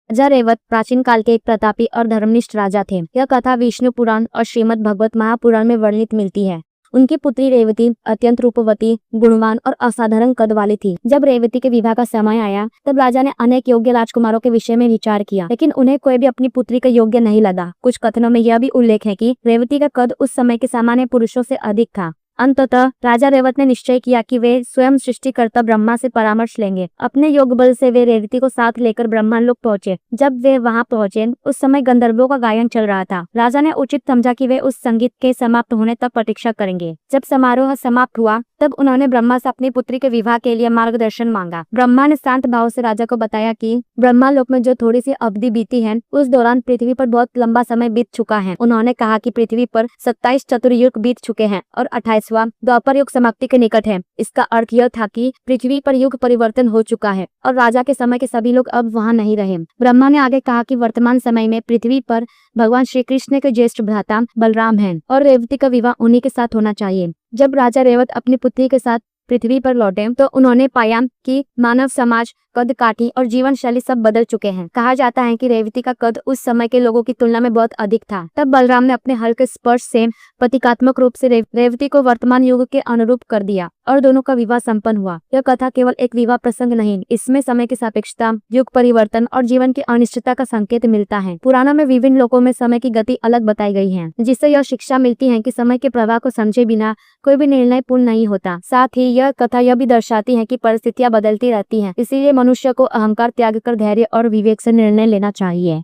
राजा रेवत प्राचीन काल के एक प्रतापी और धर्मनिष्ठ राजा थे। यह कथा विष्णु पुराण और श्रीमद् भगवत महापुराण में वर्णित मिलती है। उनकी पुत्री रेवती अत्यंत रूपवती, गुणवान और असाधारण कद वाली थी। जब रेवती के विवाह का समय आया तब राजा ने अनेक योग्य राजकुमारों के विषय में विचार किया, लेकिन उन्हें कोई भी अपनी पुत्री का योग्य नहीं लगा। कुछ कथनों में यह भी उल्लेख है कि रेवती का कद उस समय के सामान्य पुरुषों से अधिक था। अंततः राजा रेवत ने निश्चय किया कि वे स्वयं सृष्टिकर्ता ब्रह्मा से परामर्श लेंगे। अपने योग बल से वे रेवती को साथ लेकर ब्रह्मालोक पहुंचे। जब वे वहां पहुंचे उस समय गंधर्वों का गायन चल रहा था। राजा ने उचित समझा कि वे उस संगीत के समाप्त होने तक प्रतीक्षा करेंगे। जब समारोह समाप्त हुआ तब उन्होंने ब्रह्मा से अपनी पुत्री के विवाह के लिए मार्गदर्शन मांगा। ब्रह्मा ने शांत भाव से राजा को बताया कि ब्रह्मालोक में जो थोड़ी सी अवधि बीती है उस दौरान पृथ्वी पर बहुत लंबा समय बीत चुका है। उन्होंने कहा कि पृथ्वी पर 27 चतुर्युग बीत चुके हैं और 28वां द्वापर युग समाप्ति के निकट है। इसका अर्थ यह था कि पृथ्वी पर युग परिवर्तन हो चुका है और राजा के समय के सभी लोग अब वहां नहीं रहे। ब्रह्मा ने आगे कहा कि वर्तमान समय में पृथ्वी पर भगवान श्री कृष्ण के ज्येष्ठ भ्राता बलराम हैं और रेवती का विवाह उन्हीं के साथ होना चाहिए। जब राजा रेवत अपनी पुत्री के साथ पृथ्वी पर लौटे तो उन्होंने पाया कि मानव समाज, कद काठी और जीवन शैली सब बदल चुके हैं। कहा जाता है कि रेवती का कद उस समय के लोगों की तुलना में बहुत अधिक था। तब बलराम ने अपने हल्के स्पर्श से प्रतीकात्मक रूप से रेवती को वर्तमान युग के अनुरूप कर दिया और दोनों का विवाह संपन्न हुआ। यह कथा केवल एक विवाह प्रसंग नहीं, इसमें समय की सापेक्षता, युग परिवर्तन और जीवन की अनिश्चितता का संकेत मिलता है। पुराणों में विभिन्न लोकों में समय की गति अलग बताई गई है, जिससे यह शिक्षा मिलती है कि समय के प्रवाह को समझे बिना कोई भी निर्णय पूर्ण नहीं होता। साथ ही यह कथा यह भी दर्शाती है कि परिस्थितियां बदलती रहती हैं, इसीलिए मनुष्य को अहंकार त्याग कर धैर्य और विवेक से निर्णय लेना चाहिए।